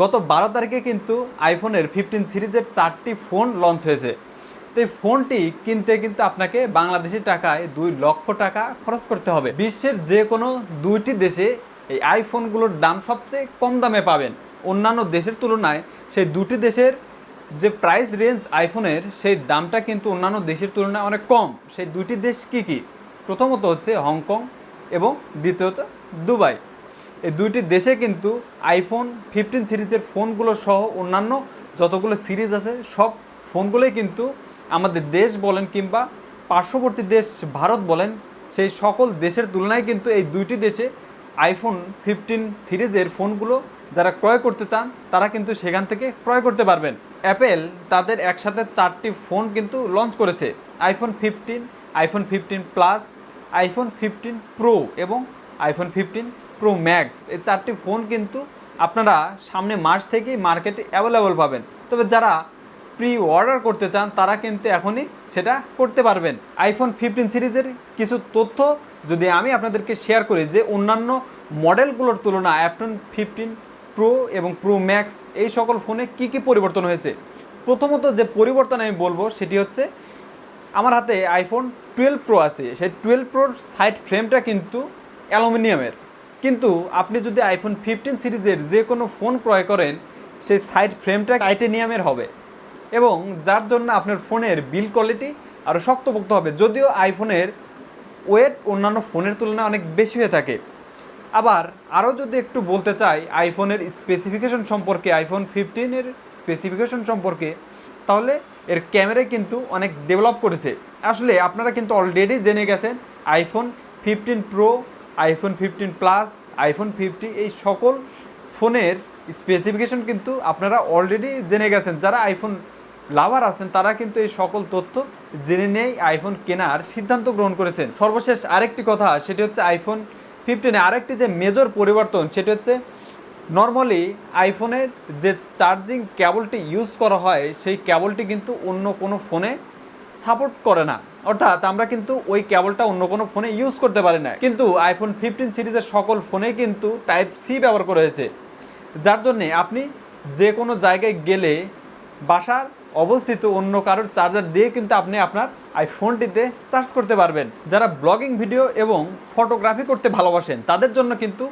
গত 12 তারিখে কিন্তু আইফোনের 15 সিরিজের 4টি ফোন লঞ্চ হয়েছে। তো এই ফোনটি কিনতে কিন্তু আপনাকে বাংলাদেশি টাকায় 2 লক্ষ টাকা খরচ করতে হবে। বিশ্বের যে কোনো 2টি দেশে এই আইফোনগুলোর দাম সবচেয়ে কম দামে পাবেন। অন্যান্য দেশের তুলনায় সেই 2টি দেশের যে প্রাইস রেঞ্জ আইফোনের সেই দামটা কিন্তু অন্যান্য দেশের তুলনায় অনেক কম। সেই 2টি দেশ কি কি? প্রথমত হচ্ছে হংকং এবং দ্বিতীয়ত দুবাই। এই 2টি দেশে কিন্তু আইফোন 15 সিরিজের ফোনগুলো সহ অন্যান্য যতগুলো সিরিজ আছে সব ফোনগুলোই কিন্তু আমাদের দেশ বলেন কিংবা পার্শ্ববর্তী দেশ ভারত বলেন, সেই সকল দেশের তুলনায় কিন্তু এই 2টি দেশে আইফোন 15 সিরিজের ফোনগুলো যারা ক্রয় করতে চান তারা কিন্তু সেখান থেকে ক্রয় করতে পারবেন। অ্যাপেল তাদের একসাথে 4টি ফোন কিন্তু লঞ্চ করেছে, iPhone 15, iPhone 15 plus, iPhone 15 pro এবং আইফোন 15 প্রো ম্যাক্স। এই 4টি ফোন কিন্তু আপনারা সামনে মাস থেকেই মার্কেটে অ্যাভেলেবল পাবেন। তবে যারা প্রি অর্ডার করতে চান তারা কিন্তু এখনই সেটা করতে পারবেন। আইফোন 15 সিরিজের কিছু তথ্য যদি আমি আপনাদেরকে শেয়ার করি যে অন্যান্য মডেলগুলোর তুলনায় আইফোন 15 প্রো এবং প্রো ম্যাক্স এই সকল ফোনে কি কি পরিবর্তন হয়েছে। প্রথমত যে পরিবর্তন আমি বলবো সেটি হচ্ছে আমার হাতে আইফোন 12 প্রো আছে, সেই 12 প্রোর সাইড ফ্রেমটা কিন্তু অ্যালুমিনিয়ামের, কিন্তু আপনি যদি আইফোন 15 সিরিজের যে কোনো ফোন ক্রয় করেন সেই সাইড ফ্রেমটা টাইটেনিয়ামের হবে এবং যার জন্য আপনার ফোনের বিল্ড কোয়ালিটি আরও শক্তপোক্ত হবে। যদিও আইফোনের ওয়েট অন্যান্য ফোনের তুলনায় অনেক বেশি হয়ে থাকে। আবার আরও যদি একটু বলতে চাই আইফোনের স্পেসিফিকেশন সম্পর্কে, আইফোন 15-এর স্পেসিফিকেশন সম্পর্কে, তাহলে এর ক্যামেরা কিন্তু অনেক ডেভেলপ করেছে। আসলে আপনারা কিন্তু অলরেডি জেনে গেছেন iPhone 15 pro, iPhone 15 plus, iPhone 50 এই সকল ফোনের স্পেসিফিকেশন কিন্তু আপনারা অলরেডি জেনে গেছেন। যারা আইফোন লাভার আছেন তারা কিন্তু এই সকল তথ্য জেনে নিয়েই আইফোন কেনার সিদ্ধান্ত গ্রহণ করেছেন। সর্বশেষ আরেকটি কথা, সেটি হচ্ছে আইফোন 15-এ আরেকটি যে মেজর পরিবর্তন সেটি হচ্ছে নর্মালি আইফোনের যে চার্জিং কেবলটি ইউজ করা হয় সেই কেবলটি কিন্তু অন্য কোনো ফোনে সাপোর্ট করে না, অর্থাৎ আমরা কিন্তু ওই কেবলটা অন্য কোনো ফোনে ইউজ করতে পারি না। কিন্তু আইফোন 15 সিরিজের সকল ফোনে কিন্তু টাইপ সি ব্যবহার করা হয়েছে, যার জন্যে আপনি যে কোনো জায়গায় গেলে বাসার অবস্থিত অন্য কারোর চার্জার দিয়ে কিন্তু আপনি আপনার আইফোনটিতে চার্জ করতে পারবেন। যারা ব্লগিং ভিডিও এবং ফটোগ্রাফি করতে ভালোবাসেন তাদের জন্য কিন্তু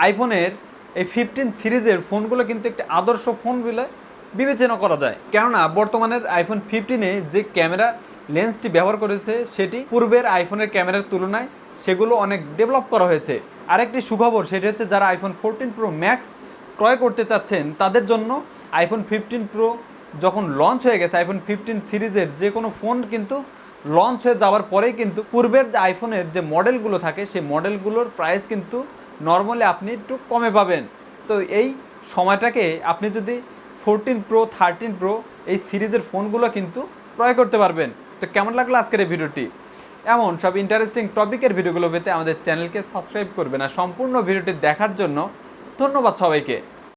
আইফোনের এই 15 সিরিজের ফোনগুলো কিন্তু একটি আদর্শ ফোন বলে বিবেচনা করা যায়। কেননা বর্তমানের আইফোন 15-এ যে ক্যামেরা লেন্সটি ব্যবহার করেছে সেটি পূর্বের আইফোনের ক্যামেরার তুলনায় সেগুলো অনেক ডেভেলপ করা হয়েছে। আরেকটি সুখবর সেটি হচ্ছে যারা আইফোন 14 প্রো ম্যাক্স ক্রয় করতে চাচ্ছেন তাদের জন্য আইফোন 15 প্রো যখন লঞ্চ হয়ে গেছে, আইফোন 15 সিরিজের যে কোনো ফোন কিন্তু লঞ্চ হয়ে যাওয়ার পরেই কিন্তু পূর্বের যে আইফোনের যে মডেলগুলো থাকে সেই মডেলগুলোর প্রাইস কিন্তু নর্মালি আপনি একটু কমে পাবেন। তো এই সময়টাকে আপনি যদি 14 প্রো 13 প্রো এই সিরিজের ফোনগুলো কিন্তু ক্রয় করতে পারবেন। তো কেমন লাগলো আজকের এই ভিডিওটি? এমন সব ইন্টারেস্টিং টপিকের ভিডিওগুলো পেতে আমাদের চ্যানেলকে সাবস্ক্রাইব করবেন। আর সম্পূর্ণ ভিডিওটি দেখার জন্য ধন্যবাদ সবাইকে।